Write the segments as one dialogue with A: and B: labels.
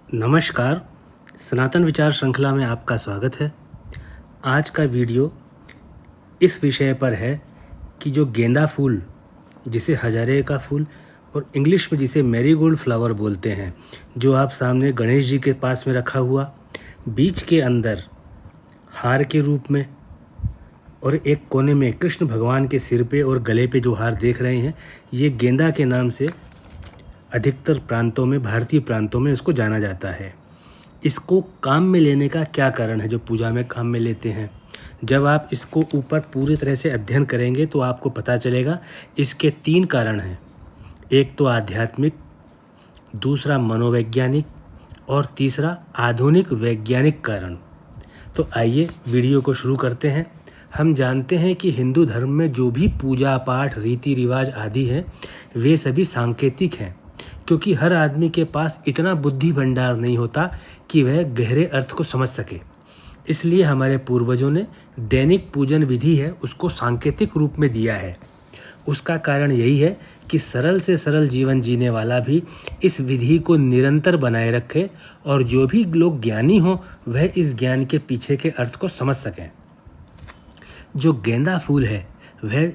A: नमस्कार, सनातन विचार श्रृंखला में आपका स्वागत है। आज का वीडियो इस विषय पर है कि जो गेंदा फूल, जिसे हजारे का फूल और इंग्लिश में जिसे मैरीगोल्ड फ्लावर बोलते हैं, जो आप सामने गणेश जी के पास में रखा हुआ, बीच के अंदर हार के रूप में और एक कोने में कृष्ण भगवान के सिर पे और गले पे जो हार देख रहे हैं, ये गेंदा के नाम से अधिकतर प्रांतों में, भारतीय प्रांतों में इसको जाना जाता है। इसको काम में लेने का क्या कारण है जो पूजा में काम में लेते हैं? जब आप इसको ऊपर पूरी तरह से अध्ययन करेंगे तो आपको पता चलेगा इसके 3 कारण हैं। एक तो आध्यात्मिक, दूसरा मनोवैज्ञानिक और तीसरा आधुनिक वैज्ञानिक कारण। तो आइए वीडियो को शुरू करते हैं। हम जानते हैं कि हिंदू धर्म में जो भी पूजा पाठ, रीति रिवाज आदि हैं, वे सभी सांकेतिक हैं, क्योंकि हर आदमी के पास इतना बुद्धि भंडार नहीं होता कि वह गहरे अर्थ को समझ सके। इसलिए हमारे पूर्वजों ने दैनिक पूजन विधि है उसको सांकेतिक रूप में दिया है। उसका कारण यही है कि सरल से सरल जीवन जीने वाला भी इस विधि को निरंतर बनाए रखे और जो भी लोग ज्ञानी हों वह इस ज्ञान के पीछे के अर्थ को समझ सकें। जो गेंदा फूल है वह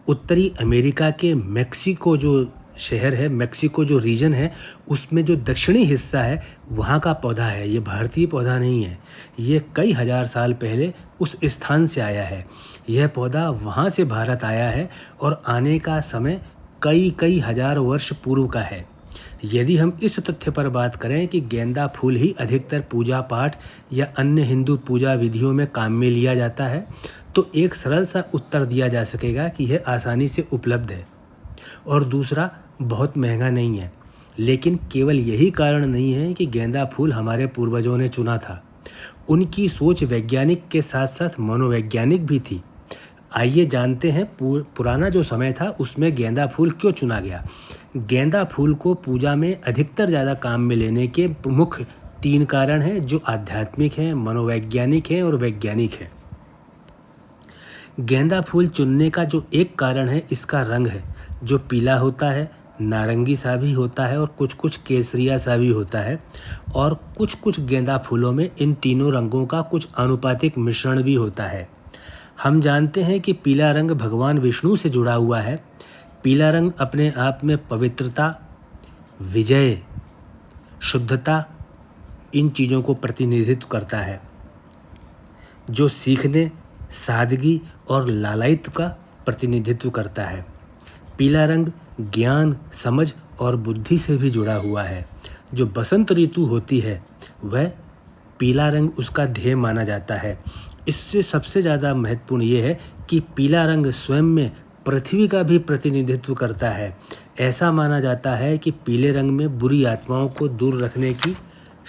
A: उत्तरी अमेरिका के मेक्सिको जो शहर है, मेक्सिको जो रीजन है, उसमें जो दक्षिणी हिस्सा है वहाँ का पौधा है। ये भारतीय पौधा नहीं है, ये कई हजार साल पहले उस स्थान से आया है। यह पौधा वहाँ से भारत आया है और आने का समय कई हजार वर्ष पूर्व का है। यदि हम इस तथ्य पर बात करें कि गेंदा फूल ही अधिकतर पूजा पाठ या अन्य हिंदू पूजा विधियों में काम में लिया जाता है, तो एक सरल सा उत्तर दिया जा सकेगा कि यह आसानी से उपलब्ध है और दूसरा बहुत महंगा नहीं है। लेकिन केवल यही कारण नहीं है कि गेंदा फूल हमारे पूर्वजों ने चुना था, उनकी सोच वैज्ञानिक के साथ साथ मनोवैज्ञानिक भी थी। आइए जानते हैं पुराना जो समय था उसमें गेंदा फूल क्यों चुना गया। गेंदा फूल को पूजा में अधिकतर ज़्यादा काम में लेने के मुख्य 3 कारण हैं, जो आध्यात्मिक हैं, मनोवैज्ञानिक हैं और वैज्ञानिक हैं। गेंदा फूल चुनने का जो एक कारण है इसका रंग है, जो पीला होता है, नारंगी सा भी होता है और कुछ केसरिया सा भी होता है। और कुछ गेंदा फूलों में इन तीनों रंगों का कुछ आनुपातिक मिश्रण भी होता है। हम जानते हैं कि पीला रंग भगवान विष्णु से जुड़ा हुआ है। पीला रंग अपने आप में पवित्रता, विजय, शुद्धता, इन चीज़ों को प्रतिनिधित्व करता है, जो सीखने, सादगी और लालायित्व का प्रतिनिधित्व करता है। पीला रंग ज्ञान, समझ और बुद्धि से भी जुड़ा हुआ है। जो बसंत ऋतु होती है वह पीला रंग उसका ध्येय माना जाता है। इससे सबसे ज़्यादा महत्वपूर्ण ये है कि पीला रंग स्वयं में पृथ्वी का भी प्रतिनिधित्व करता है। ऐसा माना जाता है कि पीले रंग में बुरी आत्माओं को दूर रखने की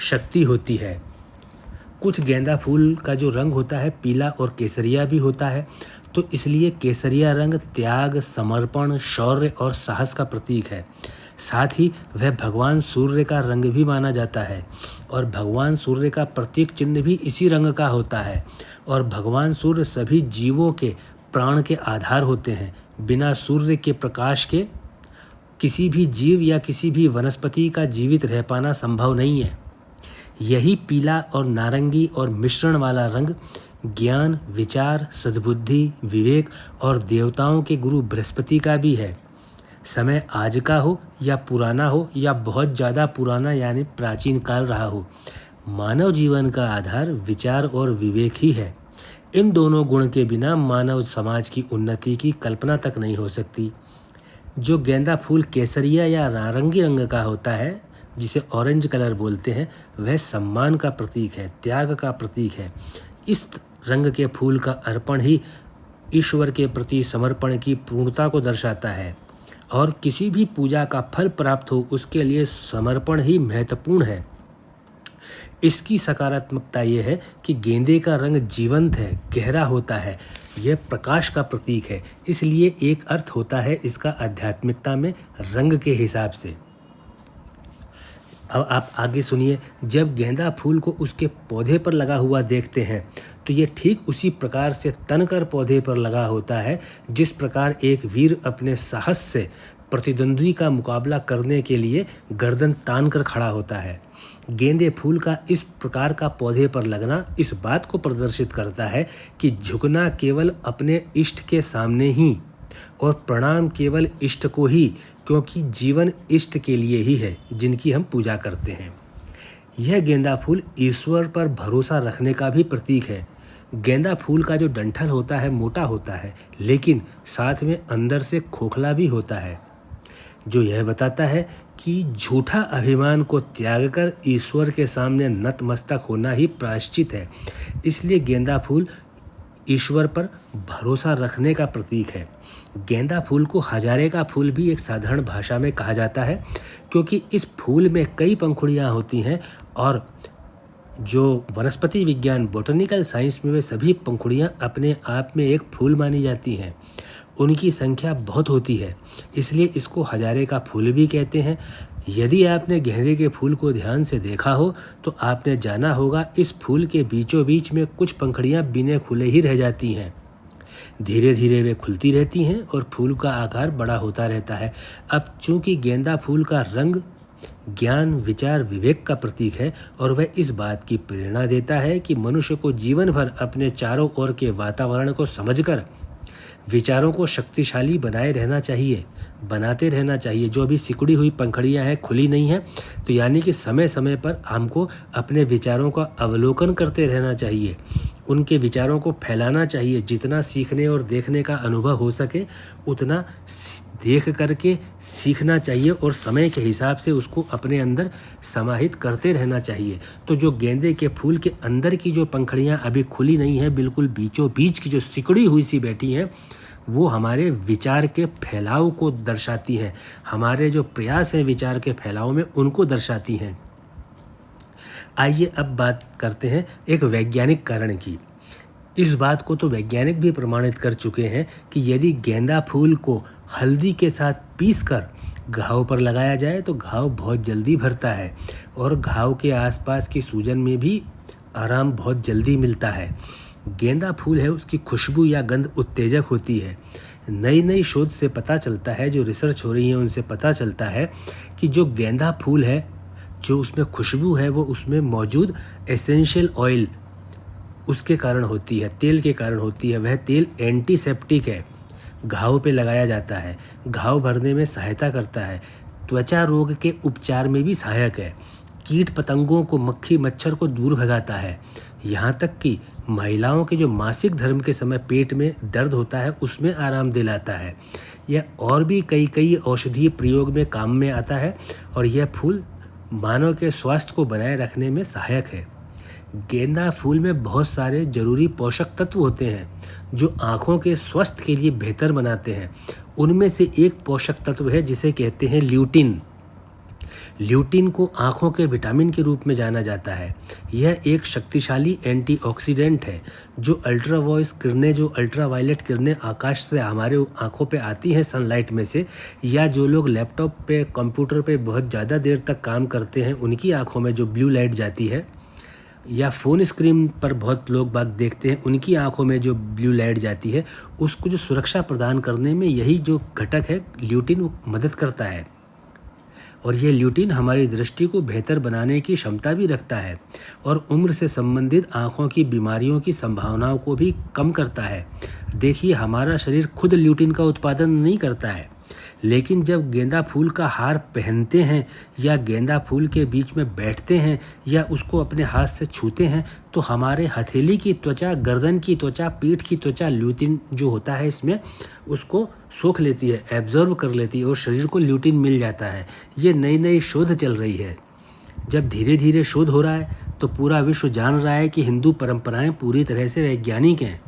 A: शक्ति होती है। कुछ गेंदा फूल का जो रंग होता है पीला और केसरिया भी होता है, तो इसलिए केसरिया रंग त्याग, समर्पण, शौर्य और साहस का प्रतीक है। साथ ही वह भगवान सूर्य का रंग भी माना जाता है और भगवान सूर्य का प्रतीक चिन्ह भी इसी रंग का होता है। और भगवान सूर्य सभी जीवों के प्राण के आधार होते हैं। बिना सूर्य के प्रकाश के किसी भी जीव या किसी भी वनस्पति का जीवित रह पाना संभव नहीं है। यही पीला और नारंगी और मिश्रण वाला रंग ज्ञान, विचार, सद्बुद्धि, विवेक और देवताओं के गुरु बृहस्पति का भी है। समय आज का हो या पुराना हो या बहुत ज़्यादा पुराना यानी प्राचीन काल रहा हो, मानव जीवन का आधार विचार और विवेक ही है। इन दोनों गुण के बिना मानव समाज की उन्नति की कल्पना तक नहीं हो सकती। जो गेंदा फूल केसरिया या नारंगी रंग का होता है, जिसे ऑरेंज कलर बोलते हैं, वह सम्मान का प्रतीक है, त्याग का प्रतीक है। इस रंग के फूल का अर्पण ही ईश्वर के प्रति समर्पण की पूर्णता को दर्शाता है और किसी भी पूजा का फल प्राप्त हो उसके लिए समर्पण ही महत्वपूर्ण है। इसकी सकारात्मकता ये है कि गेंदे का रंग जीवंत है, गहरा होता है, यह प्रकाश का प्रतीक है। इसलिए एक अर्थ होता है इसका आध्यात्मिकता में रंग के हिसाब से। अब आप आगे सुनिए। जब गेंदा फूल को उसके पौधे पर लगा हुआ देखते हैं तो ये ठीक उसी प्रकार से तनकर पौधे पर लगा होता है जिस प्रकार एक वीर अपने साहस से प्रतिद्वंद्वी का मुकाबला करने के लिए गर्दन तान कर खड़ा होता है। गेंदे फूल का इस प्रकार का पौधे पर लगना इस बात को प्रदर्शित करता है कि झुकना केवल अपने इष्ट के सामने ही और प्रणाम केवल इष्ट को ही, क्योंकि जीवन इष्ट के लिए ही है जिनकी हम पूजा करते हैं। यह गेंदा फूल ईश्वर पर भरोसा रखने का भी प्रतीक है। गेंदा फूल का जो डंठल होता है मोटा होता है, लेकिन साथ में अंदर से खोखला भी होता है, जो यह बताता है कि झूठा अभिमान को त्याग कर ईश्वर के सामने नतमस्तक होना ही प्रायश्चित है। इसलिए गेंदा फूल ईश्वर पर भरोसा रखने का प्रतीक है। गेंदा फूल को हजारे का फूल भी एक साधारण भाषा में कहा जाता है, क्योंकि इस फूल में कई पंखुड़ियाँ होती हैं और जो वनस्पति विज्ञान बॉटनिकल साइंस में वे सभी पंखुड़ियाँ अपने आप में एक फूल मानी जाती हैं। उनकी संख्या बहुत होती है, इसलिए इसको हजारे का फूल भी कहते हैं। यदि आपने गेंदे के फूल को ध्यान से देखा हो तो आपने जाना होगा इस फूल के बीचों बीच में कुछ पंखुड़ियाँ बिना खुले ही रह जाती हैं। धीरे धीरे वे खुलती रहती हैं और फूल का आकार बड़ा होता रहता है। अब चूंकि गेंदा फूल का रंग ज्ञान, विचार, विवेक का प्रतीक है और वह इस बात की प्रेरणा देता है कि मनुष्य को जीवन भर अपने चारों ओर के वातावरण को समझकर विचारों को शक्तिशाली बनाते रहना चाहिए। जो अभी सिकुड़ी हुई पंखुड़ियाँ हैं, खुली नहीं है, तो यानी कि समय समय पर हमको अपने विचारों का अवलोकन करते रहना चाहिए, उनके विचारों को फैलाना चाहिए। जितना सीखने और देखने का अनुभव हो सके उतना देख करके सीखना चाहिए और समय के हिसाब से उसको अपने अंदर समाहित करते रहना चाहिए। तो जो गेंदे के फूल के अंदर की जो पंखुड़ियाँ अभी खुली नहीं हैं, बिल्कुल बीचों बीच की जो सिकुड़ी हुई सी बैठी हैं, वो हमारे विचार के फैलाव को दर्शाती हैं। हमारे जो प्रयास हैं विचार के फैलाव में, उनको दर्शाती हैं। आइए अब बात करते हैं एक वैज्ञानिक कारण की। इस बात को तो वैज्ञानिक भी प्रमाणित कर चुके हैं कि यदि गेंदा फूल को हल्दी के साथ पीसकर घाव पर लगाया जाए तो घाव बहुत जल्दी भरता है और घाव के आसपास की सूजन में भी आराम बहुत जल्दी मिलता है। गेंदा फूल है, उसकी खुशबू या गंध उत्तेजक होती है। नई शोध से पता चलता है, जो रिसर्च हो रही है उनसे पता चलता है कि जो गेंदा फूल है, जो उसमें खुशबू है, वो उसमें मौजूद एसेंशियल ऑयल उसके कारण होती है, तेल के कारण होती है। वह तेल एंटीसेप्टिक है, घाव पे लगाया जाता है, घाव भरने में सहायता करता है, त्वचा रोग के उपचार में भी सहायक है, कीट पतंगों को, मक्खी मच्छर को दूर भगाता है। यहाँ तक कि महिलाओं के जो मासिक धर्म के समय पेट में दर्द होता है उसमें आराम दिलाता है। यह और भी कई औषधीय प्रयोग में काम में आता है और यह फूल मानव के स्वास्थ्य को बनाए रखने में सहायक है। गेंदा फूल में बहुत सारे जरूरी पोषक तत्व होते हैं जो आँखों के स्वास्थ्य के लिए बेहतर बनाते हैं। उनमें से एक पोषक तत्व है जिसे कहते हैं ल्यूटिन। ल्यूटिन को आँखों के विटामिन के रूप में जाना जाता है। यह एक शक्तिशाली एंटीऑक्सीडेंट है। जो अल्ट्रावायलेट किरणें आकाश से हमारे आँखों पे आती हैं सनलाइट में से, या जो लोग लैपटॉप पे, कंप्यूटर पे बहुत ज़्यादा देर तक काम करते हैं, उनकी आँखों में जो ब्लू लाइट जाती है, या फ़ोन स्क्रीन पर बहुत लोग बात देखते हैं, उनकी आंखों में जो ब्लू लाइट जाती है, उसको जो सुरक्षा प्रदान करने में यही जो घटक है ल्यूटिन मदद करता है। और यह ल्यूटिन हमारी दृष्टि को बेहतर बनाने की क्षमता भी रखता है और उम्र से संबंधित आँखों की बीमारियों की संभावनाओं को भी कम करता है। देखिए, हमारा शरीर खुद ल्यूटिन का उत्पादन नहीं करता है, लेकिन जब गेंदा फूल का हार पहनते हैं या गेंदा फूल के बीच में बैठते हैं या उसको अपने हाथ से छूते हैं तो हमारे हथेली की त्वचा, गर्दन की त्वचा, पीठ की त्वचा ल्यूटिन जो होता है इसमें उसको सोख लेती है, एब्जॉर्ब कर लेती है और शरीर को ल्यूटिन मिल जाता है। ये नई शोध चल रही है। जब धीरे धीरे शोध हो रहा है तो पूरा विश्व जान रहा है कि हिंदू परंपराएं पूरी तरह से वैज्ञानिक हैं।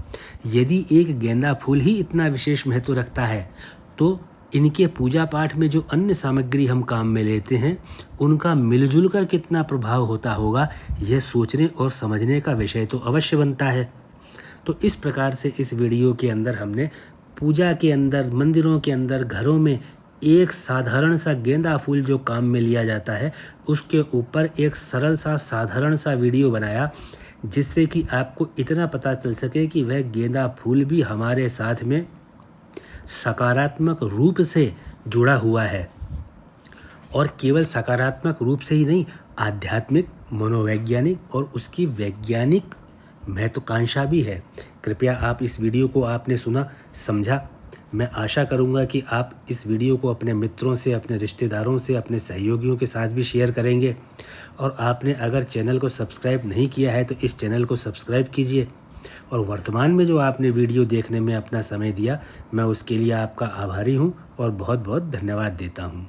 A: यदि एक गेंदा फूल ही इतना विशेष महत्व रखता है तो इनके पूजा पाठ में जो अन्य सामग्री हम काम में लेते हैं उनका मिलजुल कर कितना प्रभाव होता होगा, यह सोचने और समझने का विषय तो अवश्य बनता है। तो इस प्रकार से इस वीडियो के अंदर हमने पूजा के अंदर, मंदिरों के अंदर, घरों में एक साधारण सा गेंदा फूल जो काम में लिया जाता है उसके ऊपर एक सरल सा साधारण सा वीडियो बनाया, जिससे कि आपको इतना पता चल सके कि वह गेंदा फूल भी हमारे साथ में सकारात्मक रूप से जुड़ा हुआ है और केवल सकारात्मक रूप से ही नहीं, आध्यात्मिक, मनोवैज्ञानिक और उसकी वैज्ञानिक महत्वाकांक्षा भी है। कृपया आप इस वीडियो को आपने सुना, समझा। मैं आशा करूंगा कि आप इस वीडियो को अपने मित्रों से, अपने रिश्तेदारों से, अपने सहयोगियों के साथ भी शेयर करेंगे। और आपने अगर चैनल को सब्सक्राइब नहीं किया है तो इस चैनल को सब्सक्राइब कीजिए। और वर्तमान में जो आपने वीडियो देखने में अपना समय दिया, मैं उसके लिए आपका आभारी हूँ और बहुत बहुत धन्यवाद देता हूँ।